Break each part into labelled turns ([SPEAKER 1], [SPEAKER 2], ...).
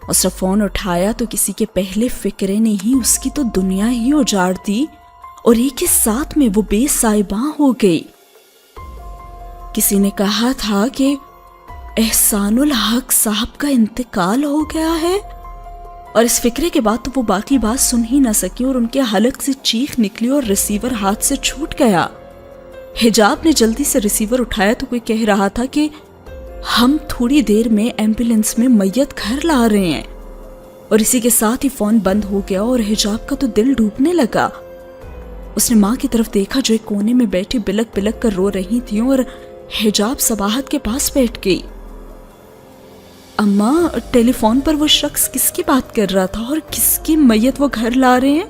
[SPEAKER 1] اس نے فون اٹھایا تو کسی کے پہلے فکرے نے ہی اس کی تو دنیا ہی اجاڑ دی اور ایک ہی ساتھ میں وہ بے سائباں ہو گئی۔ کسی نے کہا تھا کہ احسان الحق صاحب کا انتقال ہو گیا ہے، اور اس فکرے کے بعد تو وہ باقی بات سن ہی نہ سکی اور ان کے حلق سے چیخ نکلی اور ریسیور ہاتھ سے چھوٹ گیا۔ حجاب نے جلدی سے ریسیور اٹھایا تو کوئی کہہ رہا تھا کہ ہم تھوڑی دیر میں ایمبولینس میں میت گھر لا رہے ہیں، اور اسی کے ساتھ ہی فون بند ہو گیا اور حجاب کا تو دل ڈوبنے لگا۔ اس نے ماں کی طرف دیکھا جو ایک کونے میں بیٹھی بلک بلک کر رو رہی تھی، اور حجاب صباحت کے پاس بیٹھ گئی۔ اماں، ٹیلی فون پر وہ شخص کس کی بات کر رہا تھا اور کس کی میت وہ گھر لا رہے ہیں؟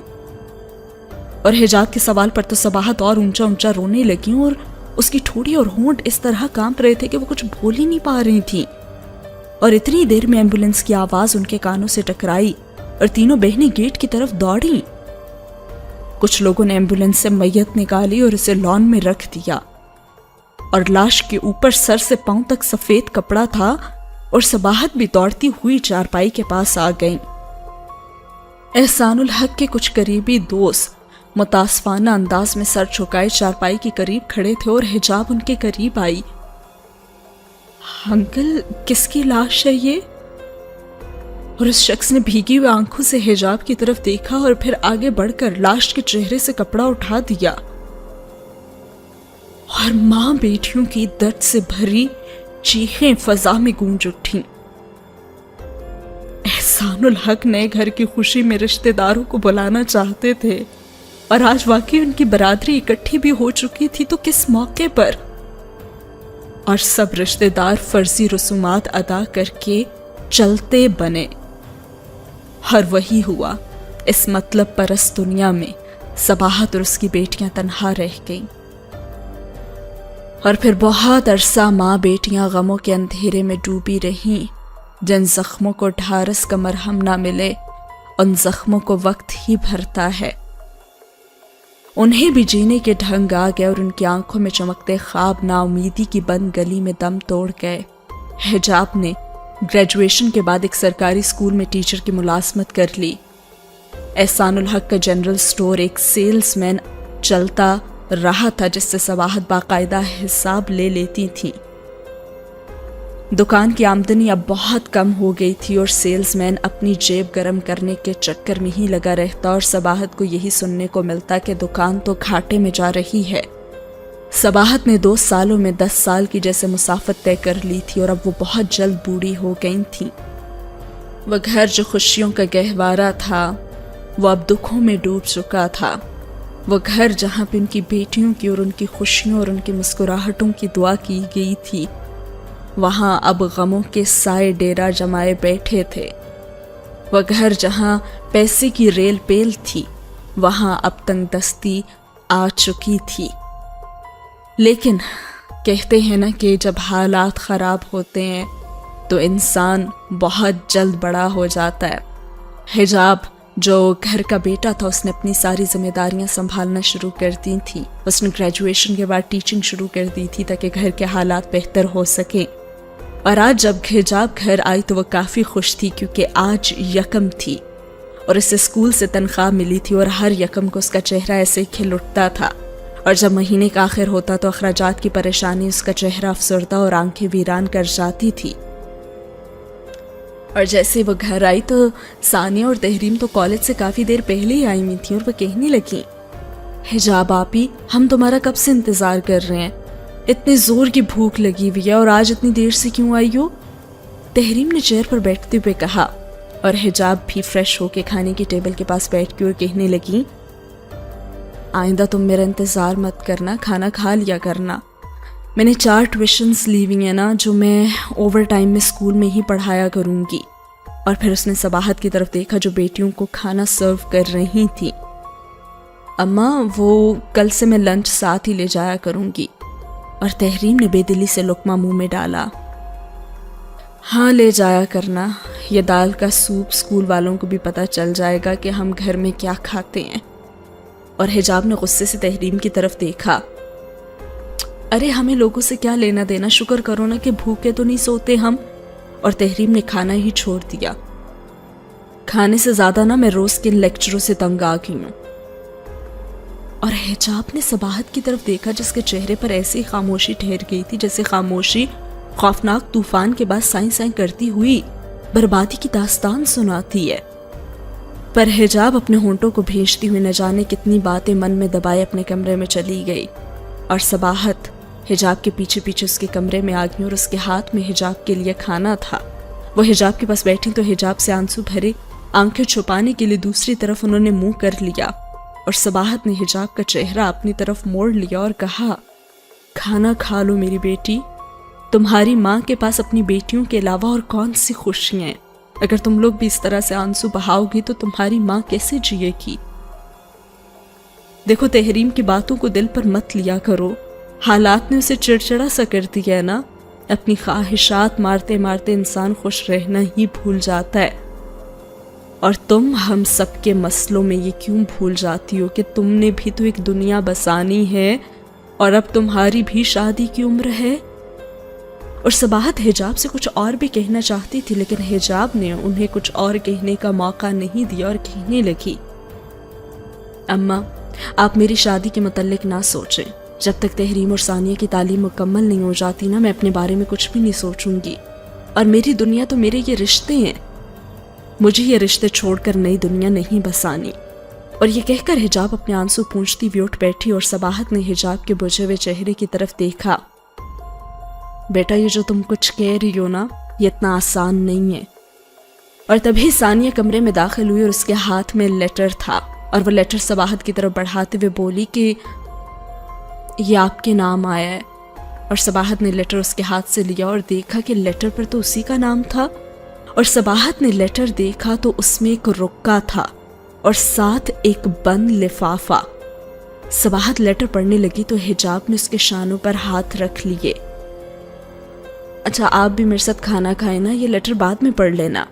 [SPEAKER 1] اور حجاب کے سوال پر تو صباحت اور اونچا اونچا رونے لگی اور اس کی ٹھوڑی اور ہونٹ اس طرح کانپ رہے تھے کہ وہ کچھ بول ہی نہیں پا رہی تھی۔ اور اتنی دیر میں ایمبولینس کی آواز ان کے کانوں سے ٹکرائی اور تینوں بہنیں گیٹ کی طرف دوڑیں۔ کچھ لوگوں نے ایمبولینس سے میت نکالی اور اسے لان میں رکھ دیا، اور لاش کے اوپر سر سے پاؤں تک سفید کپڑا تھا، اور صباحت بھی دوڑتی ہوئی چارپائی کے پاس آ گئیں۔ احسان الحق کے کچھ قریبی دوست متاسفانہ انداز میں سر جھکائے چارپائی کے قریب کھڑے تھے اور حجاب ان کے قریب آئی۔ انکل، کس کی لاش ہے یہ؟ اور اس شخص نے بھیگی ہوئی آنکھوں سے حجاب کی طرف دیکھا اور پھر آگے بڑھ کر لاش کے چہرے سے کپڑا اٹھا دیا، اور ماں بیٹیوں کی درد سے بھری چیخیں فضا میں گونج اٹھیں۔ احسان الحق نئے گھر کی خوشی میں رشتہ داروں کو بلانا چاہتے تھے، اور آج واقعی ان کی برادری اکٹھی بھی ہو چکی تھی، تو کس موقع پر؟ اور سب رشتہ دار فرضی رسومات ادا کر کے چلتے بنے، اور وہی ہوا۔ اس مطلب پرست دنیا میں صباحت اور اس کی بیٹیاں تنہا رہ گئیں، اور پھر بہت عرصہ ماں بیٹیاں غموں کے اندھیرے میں ڈوبی رہیں۔ جن زخموں کو ڈھارس کا مرہم نہ ملے، ان زخموں کو وقت ہی بھرتا ہے۔ انہیں بھی جینے کے ڈھنگ آ گئے اور ان کی آنکھوں میں چمکتے خواب نا امیدی کی بند گلی میں دم توڑ گئے۔ حجاب نے گریجویشن کے بعد ایک سرکاری اسکول میں ٹیچر کی ملازمت کر لی۔ احسان الحق کا جنرل سٹور ایک سیلز مین چلتا رہا تھا جس سے صباحت باقاعدہ حساب لے لیتی تھی۔ دکان کی آمدنی اب بہت کم ہو گئی تھی اور سیلز مین اپنی جیب گرم کرنے کے چکر میں ہی لگا رہتا، اور صباحت کو یہی سننے کو ملتا کہ دکان تو گھاٹے میں جا رہی ہے۔ صباحت نے 2 سالوں میں 10 سال کی جیسے مسافت طے کر لی تھی، اور اب وہ بہت جلد بوڑھی ہو گئی تھی۔ وہ گھر جو خوشیوں کا گہوارہ تھا وہ اب دکھوں میں ڈوب چکا تھا۔ وہ گھر جہاں پہ ان کی بیٹیوں کی اور ان کی خوشیوں اور ان کی مسکراہٹوں کی دعا کی گئی تھی، وہاں اب غموں کے سائے ڈیرا جمائے بیٹھے تھے۔ وہ گھر جہاں پیسے کی ریل پیل تھی، وہاں اب تنگ دستی آ چکی تھی۔ لیکن کہتے ہیں نا کہ جب حالات خراب ہوتے ہیں تو انسان بہت جلد بڑا ہو جاتا ہے۔ حجاب جو گھر کا بیٹا تھا، اس نے اپنی ساری ذمہ داریاں سنبھالنا شروع کر دی تھیں۔ اس نے گریجویشن کے بعد ٹیچنگ شروع کر دی تھی تاکہ گھر کے حالات بہتر ہو سکیں، اور آج جب حجاب گھر آئی تو وہ کافی خوش تھی کیونکہ آج یکم تھی اور اسے اسکول سے تنخواہ ملی تھی، اور ہر یکم کو اس کا چہرہ ایسے ہی کھل اٹھتا تھا، اور جب مہینے کا آخر ہوتا تو اخراجات کی پریشانی اس کا چہرہ افسردہ اور آنکھیں ویران کر جاتی تھی۔ اور جیسے وہ گھر آئی تو ثانیہ اور تحریم تو کالج سے کافی دیر پہلے ہی آئی ہوئی تھیں، اور وہ کہنے لگیں، حجاب آپی، ہم تمہارا کب سے انتظار کر رہے ہیں، اتنے زور کی بھوک لگی ہوئی ہے، اور آج اتنی دیر سے کیوں آئی ہو؟ تحریم نے چیئر پر بیٹھتے ہوئے کہا، اور حجاب بھی فریش ہو کے کھانے کی ٹیبل کے پاس بیٹھ کے اور کہنے لگی، آئندہ تم میرا انتظار مت کرنا، کھانا کھا لیا کرنا۔ میں نے 4 ٹیوشنز لی ہوئی ہیں نا، جو میں اوور ٹائم میں اسکول میں ہی پڑھایا کروں گی۔ اور پھر اس نے صباحت کی طرف دیکھا جو بیٹیوں کو کھانا سرو کر رہی تھی۔ اماں، وہ کل سے میں لنچ ساتھ ہی لے جایا کروں گی۔ اور تحریم نے بے دلی سے لقمہ منہ میں ڈالا۔ ہاں، لے جایا کرنا، یہ دال کا سوپ اسکول والوں کو بھی پتہ چل جائے گا کہ ہم گھر میں کیا کھاتے ہیں۔ اور حجاب نے غصے سے تحریم کی طرف دیکھا۔ ارے ہمیں لوگوں سے کیا لینا دینا، شکر کرو نا کہ بھوکے تو نہیں سوتے ہم۔ اور تحریم نے کھانا ہی چھوڑ دیا کھانے سے زیادہ نا میں روز کے لیکچروں سے تنگ آ گئی ہوں۔ اور حجاب نے صباحت کی طرف دیکھا جس کے چہرے پر ایسی خاموشی ٹھہر گئی تھی جیسے خاموشی خوفناک طوفان کے بعد سائیں سائیں کرتی ہوئی بربادی کی داستان سناتی ہے۔ پر حجاب اپنے ہونٹوں کو بھیجتی ہوئی نہ جانے کتنی باتیں من میں دبائے اپنے کمرے میں چلی گئی، اور صباحت حجاب کے پیچھے پیچھے اس کے کمرے میں آ گئی اور اس کے ہاتھ میں حجاب کے لیے کھانا تھا۔ وہ حجاب کے پاس بیٹھی تو حجاب سے آنسو بھرے آنکھیں چھپانے کے لیے دوسری طرف انہوں نے منہ کر لیا، اور صباحت نے حجاب کا چہرہ اپنی طرف موڑ لیا اور کہا، کھانا کھا لو میری بیٹی، تمہاری ماں کے پاس اپنی بیٹیوں کے علاوہ اور کون سی خوشیاں ہیں؟ اگر تم لوگ بھی اس طرح سے آنسو بہاؤ گی تو تمہاری ماں کیسے جیے گی؟ دیکھو تحریم کی باتوں کو دل پر مت لیا کرو، حالات نے اسے چڑچڑا سا کر دیا ہے نا۔ اپنی خواہشات مارتے مارتے انسان خوش رہنا ہی بھول جاتا ہے، اور تم ہم سب کے مسئلوں میں یہ کیوں بھول جاتی ہو کہ تم نے بھی تو ایک دنیا بسانی ہے اور اب تمہاری بھی شادی کی عمر ہے۔ اور صباحت حجاب سے کچھ اور بھی کہنا چاہتی تھی لیکن حجاب نے انہیں کچھ اور کہنے کا موقع نہیں دیا اور کہنے لگی، اماں آپ میری شادی کے متعلق نہ سوچیں، جب تک تحریم اور ثانیہ کی تعلیم مکمل نہیں ہو جاتی نا میں اپنے بارے میں کچھ بھی نہیں سوچوں گی، اور میری دنیا تو میرے یہ رشتے ہیں، مجھے یہ رشتے چھوڑ کر نئی دنیا نہیں بسانی۔ اور یہ کہہ کر حجاب اپنے آنسو پونچھتی ہوئی اٹھ بیٹھی اور صباحت نے حجاب کے بجھے ہوئے چہرے کی طرف دیکھا، بیٹا یہ جو تم کچھ کہہ رہی ہو نا یہ اتنا آسان نہیں ہے۔ اور تبھی ثانیہ کمرے میں داخل ہوئی اور اس کے ہاتھ میں لیٹر تھا، اور وہ لیٹر صباحت کی طرف بڑھاتے ہوئے بولی کہ یہ آپ کے نام آیا ہے۔ اور صباحت نے لیٹر اس کے ہاتھ سے لیا اور دیکھا کہ لیٹر پر تو اسی کا نام تھا، اور صباحت نے لیٹر دیکھا تو اس میں ایک رکا تھا اور ساتھ ایک بند لفافہ۔ صباحت لیٹر پڑھنے لگی تو حجاب نے اس کے شانوں پر ہاتھ رکھ لیے، اچھا آپ بھی میرے ساتھ کھانا کھائیں نا، یہ لیٹر بعد میں پڑھ لینا۔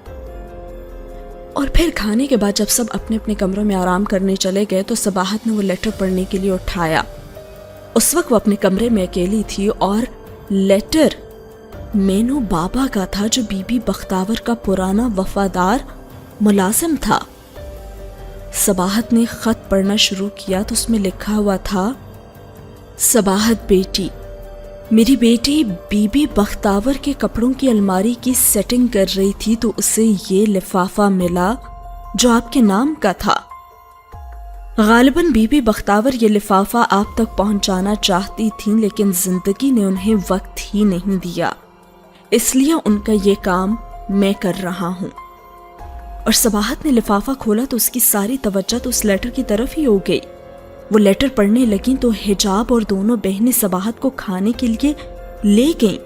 [SPEAKER 1] اور پھر کھانے کے بعد جب سب اپنے اپنے کمروں میں آرام کرنے چلے گئے تو صباحت نے وہ لیٹر پڑھنے کے لیے اٹھایا۔ اس وقت وہ اپنے کمرے میں اکیلی تھی اور لیٹر مینو بابا کا تھا جو بی بی بختاور کا پرانا وفادار ملازم تھا۔ صباحت نے خط پڑھنا شروع کیا تو اس میں لکھا ہوا تھا، صباحت بیٹی، میری بیٹی بی بی بختاور کے کپڑوں کی الماری کی سیٹنگ کر رہی تھی تو اسے یہ لفافہ ملا جو آپ کے نام کا تھا۔ غالباً بی بی بختاور یہ لفافہ آپ تک پہنچانا چاہتی تھیں لیکن زندگی نے انہیں وقت ہی نہیں دیا، اس لیے ان کا یہ کام میں کر رہا ہوں۔ اور صباحت نے لفافہ کھولا تو اس کی ساری توجہ تو اس لیٹر کی طرف ہی ہو گئی۔ وہ لیٹر پڑھنے لگیں تو حجاب اور دونوں بہنیں صباحت کو کھانے کے لیے لے گئیں،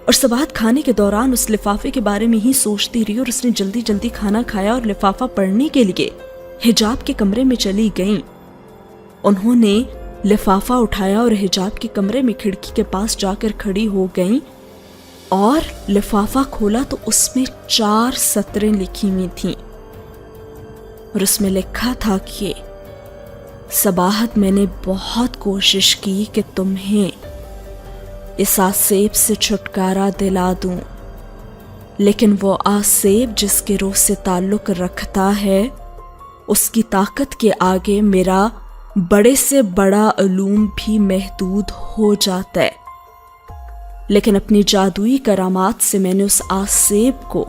[SPEAKER 1] اور صباحت کھانے کے دوران اس لفافے کے بارے میں ہی سوچتی رہی، اور اس نے جلدی جلدی کھانا کھایا اور لفافہ پڑھنے کے لیے حجاب کے کمرے میں چلی گئیں۔ انہوں نے لفافہ اٹھایا اور حجاب کے کمرے میں کھڑکی کے پاس جا کر کھڑی ہو گئیں اور لفافہ کھولا تو اس میں 4 سطریں لکھی ہوئی تھیں، اور اس میں لکھا تھا کہ صباحت میں نے بہت کوشش کی کہ تمہیں اس آسیب سے چھٹکارا دلا دوں، لیکن وہ آسیب جس کے روح سے تعلق رکھتا ہے اس کی طاقت کے آگے میرا بڑے سے بڑا علوم بھی محدود ہو جاتا ہے، لیکن اپنی جادوئی کرامات سے میں نے اس آسیب کو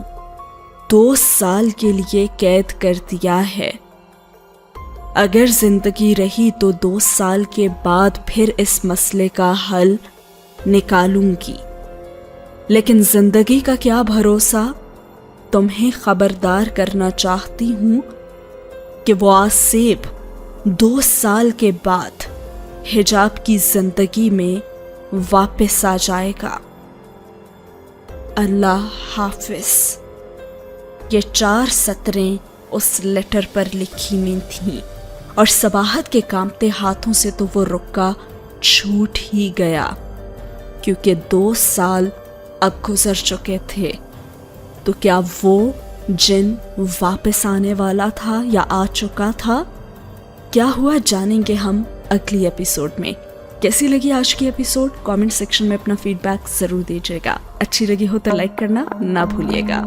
[SPEAKER 1] 2 سال کے لیے قید کر دیا ہے۔ اگر زندگی رہی تو 2 سال کے بعد پھر اس مسئلے کا حل نکالوں گی، لیکن زندگی کا کیا بھروسہ؟ تمہیں خبردار کرنا چاہتی ہوں کہ وہ آسیب 2 سال کے بعد حجاب کی زندگی میں واپس آ جائے گا۔ اللہ حافظ۔ یہ 4 سطریں اس لیٹر پر لکھی ہوئی تھیں، اور صباحت کے کانپتے ہاتھوں سے تو وہ رکا چھوٹ ہی گیا، کیونکہ 2 سال اب گزر چکے تھے۔ تو کیا وہ جن واپس آنے والا تھا یا آ چکا تھا؟ کیا ہوا جانیں گے ہم اگلی ایپیسوڈ میں۔ کیسی لگی آج کی ایپیسوڈ؟ کامنٹ سیکشن میں اپنا فیڈ بیک ضرور دیجیے گا۔ اچھی لگی ہو تو لائک کرنا نہ بھولیے گا۔